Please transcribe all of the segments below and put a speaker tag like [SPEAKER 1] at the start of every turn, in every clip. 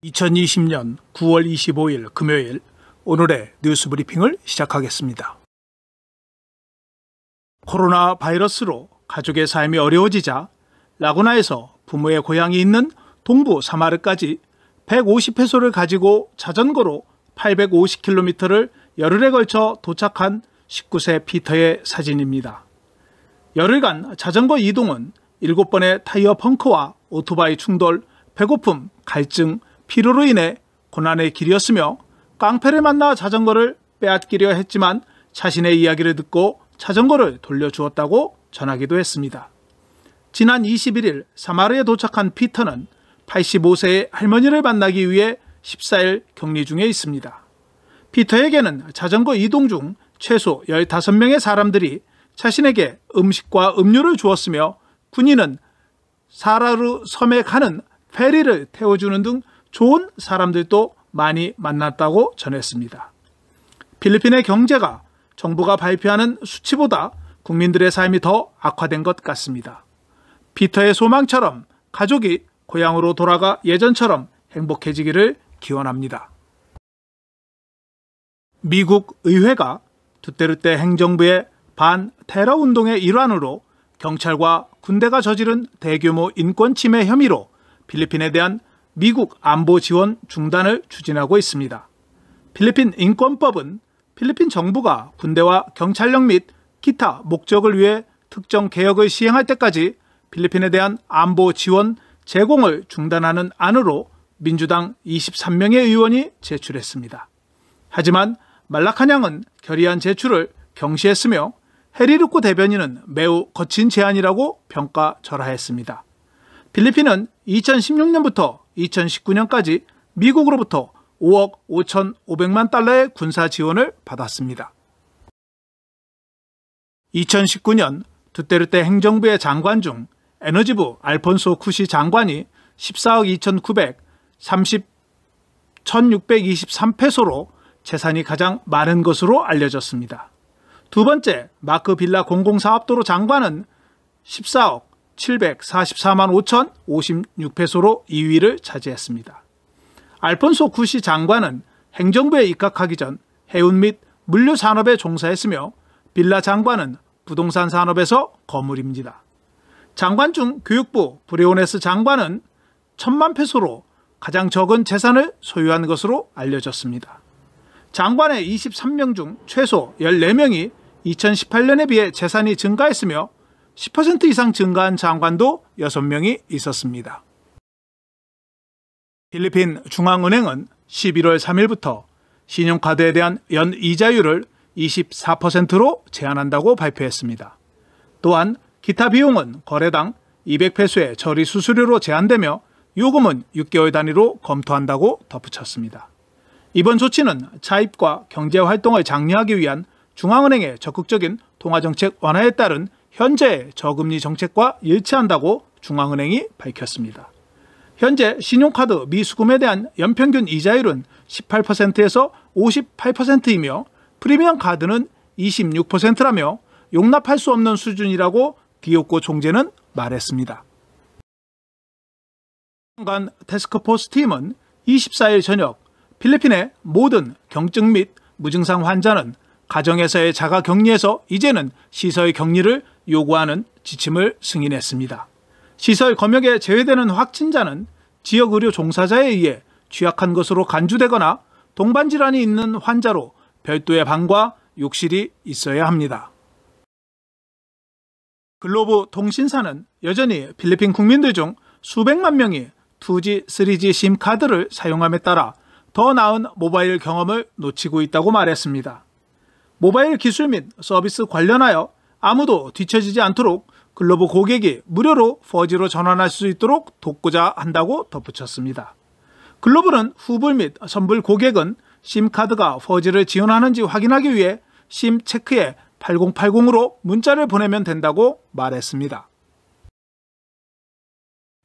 [SPEAKER 1] 2020년 9월 25일 금요일 오늘의 뉴스 브리핑을 시작하겠습니다. 코로나 바이러스로 가족의 삶이 어려워지자 라구나에서 부모의 고향이 있는 동부 사마르까지 150회소를 가지고 자전거로 850km를 열흘에 걸쳐 도착한 19세 피터의 사진입니다. 열흘간 자전거 이동은 7번의 타이어 펑크와 오토바이 충돌, 배고픔, 갈증, 피로로 인해 고난의 길이었으며 깡패를 만나 자전거를 빼앗기려 했지만 자신의 이야기를 듣고 자전거를 돌려주었다고 전하기도 했습니다. 지난 21일 사마르에 도착한 피터는 85세의 할머니를 만나기 위해 14일 격리 중에 있습니다. 피터에게는 자전거 이동 중 최소 15명의 사람들이 자신에게 음식과 음료를 주었으며 군인은 사라루 섬에 가는 페리를 태워주는 등 좋은 사람들도 많이 만났다고 전했습니다. 필리핀의 경제가 정부가 발표하는 수치보다 국민들의 삶이 더 악화된 것 같습니다. 피터의 소망처럼 가족이 고향으로 돌아가 예전처럼 행복해지기를 기원합니다. 미국 의회가 두테르테 행정부의 반테러 운동의 일환으로 경찰과 군대가 저지른 대규모 인권 침해 혐의로 필리핀에 대한 미국 안보 지원 중단을 추진하고 있습니다. 필리핀 인권법은 필리핀 정부가 군대와 경찰력 및 기타 목적을 위해 특정 개혁을 시행할 때까지 필리핀에 대한 안보 지원 제공을 중단하는 안으로 민주당 23명의 의원이 제출했습니다. 하지만 말라카냥은 결의안 제출을 경시했으며 해리루코 대변인은 매우 거친 제안이라고 평가절하했습니다. 필리핀은 2016년부터 2019년까지 미국으로부터 5억 5,500만 달러의 군사 지원을 받았습니다. 2019년 두테르테 행정부의 장관 중 에너지부 알폰소 쿠시 장관이 14억 1,623페소로 재산이 가장 많은 것으로 알려졌습니다. 두 번째 마크 빌라 공공사업도로 장관은 14억 744만 5,056페소로 2위를 차지했습니다. 알폰소 쿠시 장관은 행정부에 입각하기 전 해운 및 물류 산업에 종사했으며 빌라 장관은 부동산 산업에서 거물입니다. 장관 중 교육부 브레오네스 장관은 1,000만 페소로 가장 적은 재산을 소유한 것으로 알려졌습니다. 장관의 23명 중 최소 14명이 2018년에 비해 재산이 증가했으며 10% 이상 증가한 장관도 6명이 있었습니다. 필리핀 중앙은행은 11월 3일부터 신용카드에 대한 연 이자율을 24%로 제한한다고 발표했습니다. 또한 기타 비용은 거래당 200페소의 처리 수수료로 제한되며 요금은 6개월 단위로 검토한다고 덧붙였습니다. 이번 조치는 차입과 경제활동을 장려하기 위한 중앙은행의 적극적인 통화정책 완화에 따른 현재의 저금리 정책과 일치한다고 중앙은행이 밝혔습니다. 현재 신용카드 미수금에 대한 연평균 이자율은 18%에서 58%이며 프리미엄 카드는 26%라며 용납할 수 없는 수준이라고 디오코 총재는 말했습니다. 간 태스크포스 팀은 24일 저녁 필리핀의 모든 경증 및 무증상 환자는 가정에서의 자가 격리에서 이제는 시설 격리를 요구하는 지침을 승인했습니다. 시설 검역에 제외되는 확진자는 지역 의료 종사자에 의해 취약한 것으로 간주되거나 동반질환이 있는 환자로 별도의 방과 욕실이 있어야 합니다. 글로브 통신사는 여전히 필리핀 국민들 중 수백만 명이 2G, 3G 심카드를 사용함에 따라 더 나은 모바일 경험을 놓치고 있다고 말했습니다. 모바일 기술 및 서비스 관련하여 아무도 뒤처지지 않도록 글로브 고객이 무료로 4G로 전환할 수 있도록 돕고자 한다고 덧붙였습니다. 글로브는 후불 및 선불 고객은 심카드가 4G를 지원하는지 확인하기 위해 심 체크에 8080으로 문자를 보내면 된다고 말했습니다.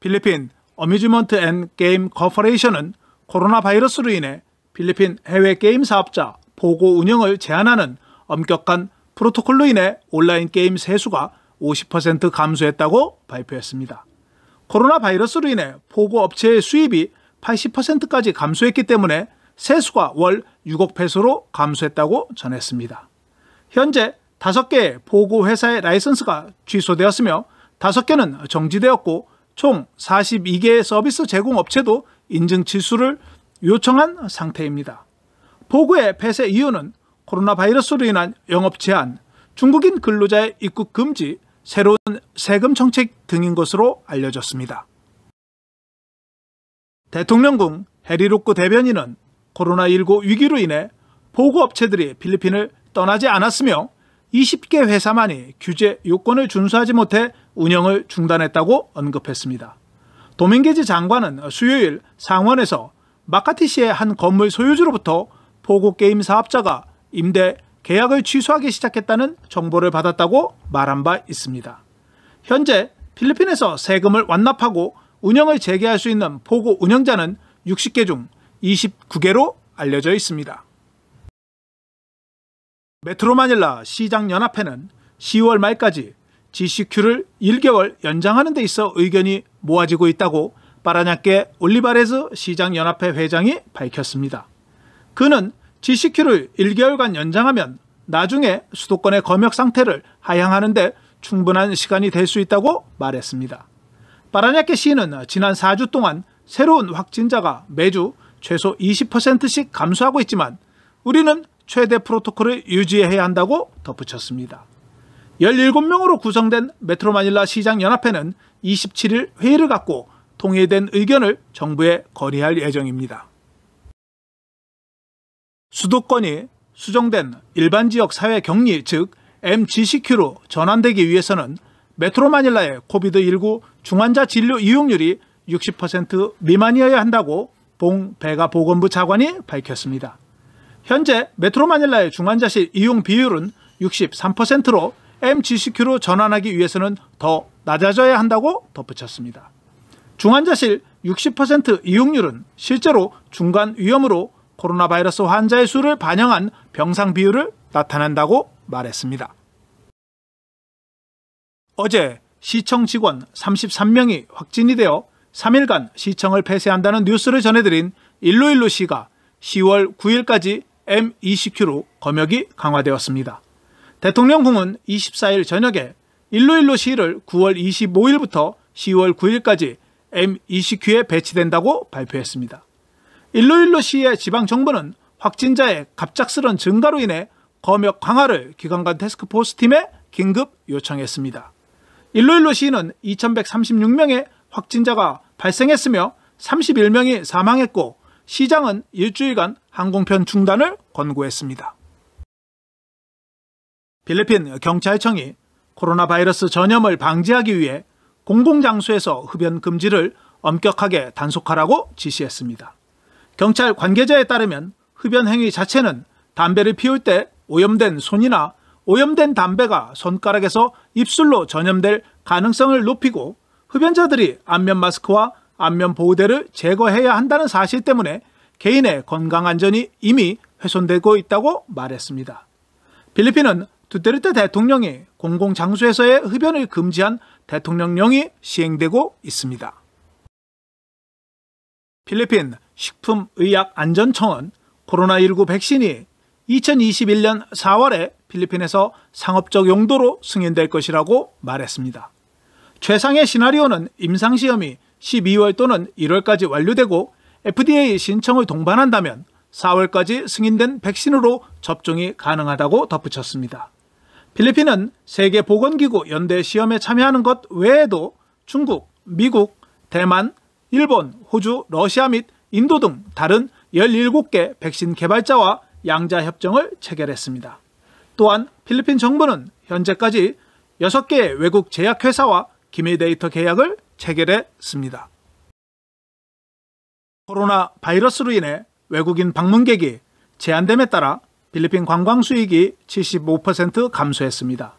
[SPEAKER 1] 필리핀 어뮤즈먼트 앤 게임 코퍼레이션은 코로나 바이러스로 인해 필리핀 해외 게임 사업자 보고 운영을 제한하는 엄격한 프로토콜로 인해 온라인 게임 세수가 50% 감소했다고 발표했습니다. 코로나 바이러스로 인해 포고 업체의 수입이 80%까지 감소했기 때문에 세수가 월 6억 페소로 감소했다고 전했습니다. 현재 5개의 보고 회사의 라이선스가 취소되었으며 5개는 정지되었고 총 42개의 서비스 제공 업체도 인증 취소를 요청한 상태입니다. 보고의 폐쇄 이유는 코로나 바이러스로 인한 영업 제한, 중국인 근로자의 입국 금지, 새로운 세금 정책 등인 것으로 알려졌습니다. 대통령궁 해리로크 대변인은 코로나19 위기로 인해 보고업체들이 필리핀을 떠나지 않았으며 20개 회사만이 규제 요건을 준수하지 못해 운영을 중단했다고 언급했습니다. 도밍게지 장관은 수요일 상원에서 마카티시의 한 건물 소유주로부터 보고게임 사업자가 임대 계약을 취소하기 시작했다는 정보를 받았다고 말한 바 있습니다. 현재 필리핀에서 세금을 완납하고 운영을 재개할 수 있는 보고 운영자는 60개 중 29개로 알려져 있습니다. 메트로마닐라 시장연합회는 10월 말까지 GCQ를 1개월 연장하는 데 있어 의견이 모아지고 있다고 파라냐케 올리바레즈 시장연합회 회장이 밝혔습니다. 그는 GCQ를 1개월간 연장하면 나중에 수도권의 검역 상태를 하향하는 데 충분한 시간이 될 수 있다고 말했습니다. 파라냐케 시는 지난 4주 동안 새로운 확진자가 매주 최소 20%씩 감소하고 있지만 우리는 최대 프로토콜을 유지해야 한다고 덧붙였습니다. 17명으로 구성된 메트로마닐라 시장연합회는 27일 회의를 갖고 통일된 의견을 정부에 건의할 예정입니다. 수도권이 수정된 일반지역 사회격리 즉 MGCQ로 전환되기 위해서는 메트로마닐라의 코비드19 중환자 진료 이용률이 60% 미만이어야 한다고 봉 베가 보건부 차관이 밝혔습니다. 현재 메트로마닐라의 중환자실 이용 비율은 63%로 MGCQ로 전환하기 위해서는 더 낮아져야 한다고 덧붙였습니다. 중환자실 60% 이용률은 실제로 중간 위험으로 코로나 바이러스 환자의 수를 반영한 병상 비율을 나타낸다고 말했습니다. 어제 시청 직원 33명이 확진이 되어 3일간 시청을 폐쇄한다는 뉴스를 전해드린 일로일로시가 10월 9일까지 MECQ로 검역이 강화되었습니다. 대통령궁은 24일 저녁에 일로일로시를 9월 25일부터 10월 9일까지 MECQ에 배치된다고 발표했습니다. 일로일로시의 지방정부는 확진자의 갑작스런 증가로 인해 검역 강화를 기관 간 태스크포스 팀에 긴급 요청했습니다. 일로일로시는 2136명의 확진자가 발생했으며 31명이 사망했고 시장은 일주일간 항공편 중단을 권고했습니다. 필리핀 경찰청이 코로나 바이러스 전염을 방지하기 위해 공공장소에서 흡연 금지를 엄격하게 단속하라고 지시했습니다. 경찰 관계자에 따르면 흡연 행위 자체는 담배를 피울 때 오염된 손이나 오염된 담배가 손가락에서 입술로 전염될 가능성을 높이고 흡연자들이 안면 마스크와 안면 보호대를 제거해야 한다는 사실 때문에 개인의 건강 안전이 이미 훼손되고 있다고 말했습니다. 필리핀은 두테르테 대통령이 공공장소에서의 흡연을 금지한 대통령령이 시행되고 있습니다. 필리핀 식품의약안전청은 코로나19 백신이 2021년 4월에 필리핀에서 상업적 용도로 승인될 것이라고 말했습니다. 최상의 시나리오는 임상시험이 12월 또는 1월까지 완료되고 FDA 신청을 동반한다면 4월까지 승인된 백신으로 접종이 가능하다고 덧붙였습니다. 필리핀은 세계보건기구 연대 시험에 참여하는 것 외에도 중국, 미국, 대만, 일본, 호주, 러시아 및 인도 등 다른 17개 백신 개발자와 양자 협정을 체결했습니다. 또한 필리핀 정부는 현재까지 6개의 외국 제약회사와 기밀 데이터 계약을 체결했습니다. 코로나 바이러스로 인해 외국인 방문객이 제한됨에 따라 필리핀 관광 수익이 75% 감소했습니다.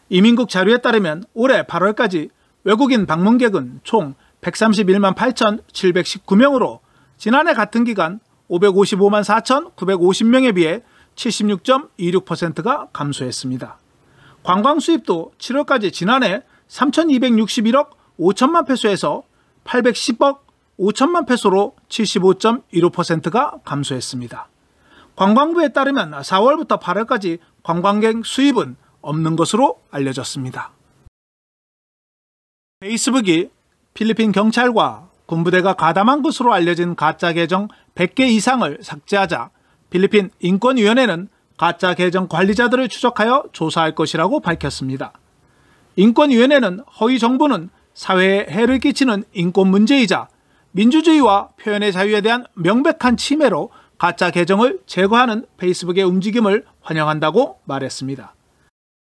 [SPEAKER 1] 이민국 자료에 따르면 올해 8월까지 외국인 방문객은 총 131만 8,719명으로 지난해 같은 기간 555만 4,950명에 비해 76.26%가 감소했습니다. 관광 수입도 7월까지 지난해 3,261억 5천만 페소에서 810억 5천만 페소로 75.15%가 감소했습니다. 관광부에 따르면 4월부터 8월까지 관광객 수입은 없는 것으로 알려졌습니다. 페이스북이 필리핀 경찰과 군부대가 가담한 것으로 알려진 가짜 계정 100개 이상을 삭제하자 필리핀 인권위원회는 가짜 계정 관리자들을 추적하여 조사할 것이라고 밝혔습니다. 인권위원회는 허위 정보는 사회에 해를 끼치는 인권 문제이자 민주주의와 표현의 자유에 대한 명백한 침해로 가짜 계정을 제거하는 페이스북의 움직임을 환영한다고 말했습니다.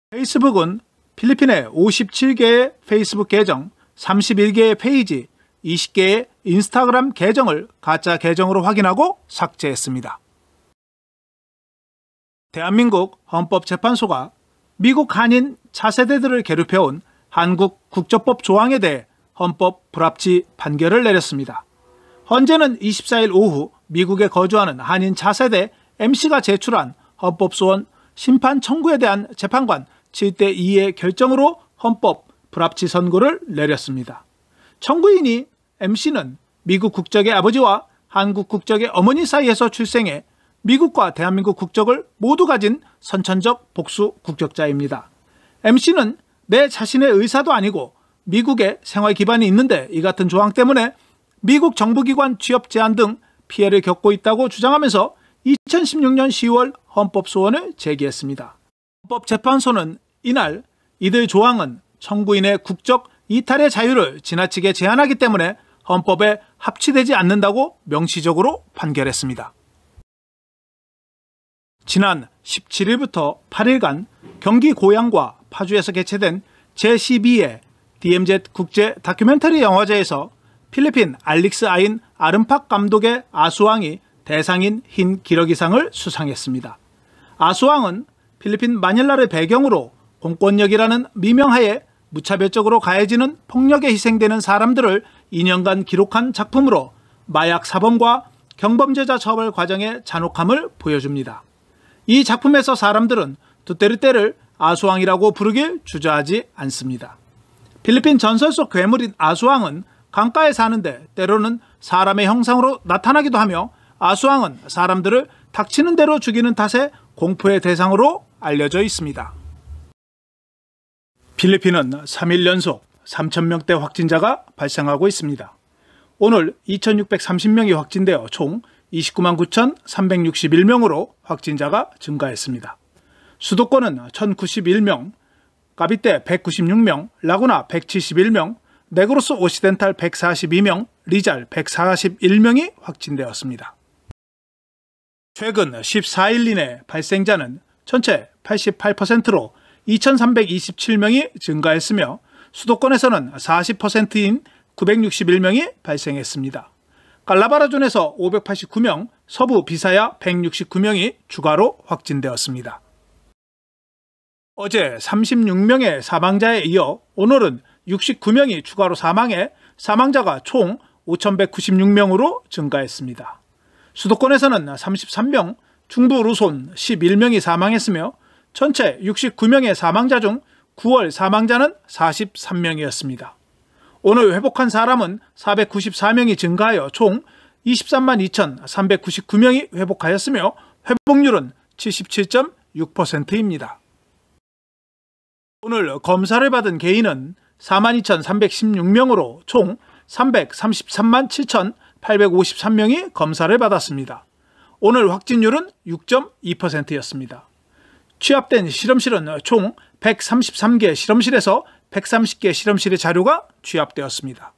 [SPEAKER 1] 페이스북은 필리핀의 57개의 페이스북 계정, 31개의 페이지, 20개의 인스타그램 계정을 가짜 계정으로 확인하고 삭제했습니다. 대한민국 헌법재판소가 미국 한인 차세대들을 괴롭혀온 한국 국적법 조항에 대해 헌법 불합치 판결을 내렸습니다. 헌재는 24일 오후 미국에 거주하는 한인 차세대 M씨가 제출한 헌법소원 심판 청구에 대한 재판관 7대2의 결정으로 헌법 불합치 선고를 내렸습니다. 청구인이 M씨는 미국 국적의 아버지와 한국 국적의 어머니 사이에서 출생해 미국과 대한민국 국적을 모두 가진 선천적 복수 국적자입니다. M씨는 내 자신의 의사도 아니고 미국에 생활 기반이 있는데 이 같은 조항 때문에 미국 정부기관 취업 제한 등 피해를 겪고 있다고 주장하면서 2016년 10월 헌법소원을 제기했습니다. 헌법재판소는 이날 이들 조항은 청구인의 국적 이탈의 자유를 지나치게 제한하기 때문에 헌법에 합치되지 않는다고 명시적으로 판결했습니다. 지난 17일부터 8일간 경기 고양과 파주에서 개최된 제12회 DMZ 국제 다큐멘터리 영화제에서 필리핀 알릭스 아인 아름팍 감독의 아수왕이 대상인 흰 기러기상을 수상했습니다. 아수왕은 필리핀 마닐라를 배경으로 공권력이라는 미명하에 무차별적으로 가해지는 폭력에 희생되는 사람들을 2년간 기록한 작품으로 마약 사범과 경범죄자 처벌 과정의 잔혹함을 보여줍니다. 이 작품에서 사람들은 두테르테를 아수왕이라고 부르길 주저하지 않습니다. 필리핀 전설 속 괴물인 아수왕은 강가에 사는데 때로는 사람의 형상으로 나타나기도 하며 아수왕은 사람들을 닥치는 대로 죽이는 탓에 공포의 대상으로 알려져 있습니다. 필리핀은 3일 연속 3,000명대 확진자가 발생하고 있습니다. 오늘 2,630명이 확진되어 총 29만 9,361명으로 확진자가 증가했습니다. 수도권은 1,091명, 까비떼 196명, 라구나 171명, 네그로스 오시덴탈 142명, 리잘 141명이 확진되었습니다. 최근 14일 이내 발생자는 전체 88%로 2,327명이 증가했으며 수도권에서는 40%인 961명이 발생했습니다. 칼라바라존에서 589명, 서부 비사야 169명이 추가로 확진되었습니다. 어제 36명의 사망자에 이어 오늘은 69명이 추가로 사망해 사망자가 총 5,196명으로 증가했습니다. 수도권에서는 33명, 중부 루손 11명이 사망했으며 전체 69명의 사망자 중 9월 사망자는 43명이었습니다. 오늘 회복한 사람은 494명이 증가하여 총 23만 2,399명이 회복하였으며 회복률은 77.6%입니다. 오늘 검사를 받은 개인은 42,316명으로 총 333만 7,853명이 검사를 받았습니다. 오늘 확진율은 6.2%였습니다. 취합된 실험실은 총 133개 실험실에서 130개 실험실의 자료가 취합되었습니다.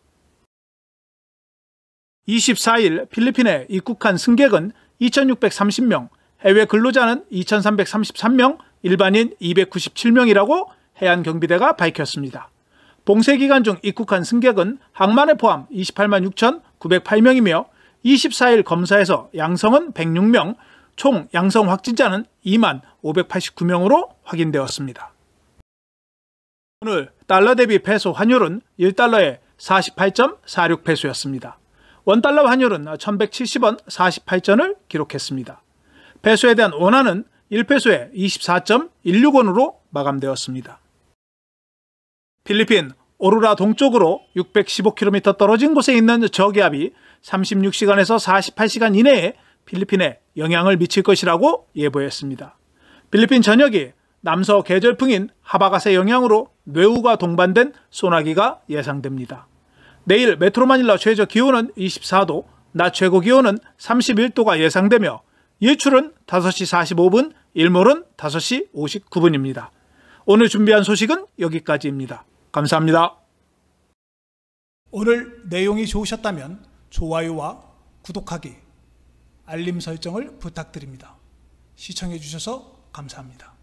[SPEAKER 1] 24일 필리핀에 입국한 승객은 2,630명, 해외 근로자는 2,333명, 일반인 297명이라고 해안경비대가 밝혔습니다. 봉쇄기간 중 입국한 승객은 항만을 포함 28만 6,908명이며 24일 검사에서 양성은 106명, 총 양성 확진자는 2만 589명으로 확인되었습니다. 오늘 달러 대비 페소 환율은 1달러에 48.46페소였습니다. 원달러 환율은 1,170원 48전을 기록했습니다. 페소에 대한 원화는 1페소에 24.16원으로 마감되었습니다. 필리핀 오로라 동쪽으로 615km 떨어진 곳에 있는 저기압이 36시간에서 48시간 이내에 필리핀에 영향을 미칠 것이라고 예보했습니다. 필리핀 전역이 남서 계절풍인 하바갓의 영향으로 뇌우가 동반된 소나기가 예상됩니다. 내일 메트로 마닐라 최저 기온은 24도, 낮 최고 기온은 31도가 예상되며 일출은 5시 45분, 일몰은 5시 59분입니다. 오늘 준비한 소식은 여기까지입니다. 감사합니다. 오늘 내용이 좋으셨다면 좋아요와 구독하기, 알림 설정을 부탁드립니다. 시청해 주셔서 감사합니다.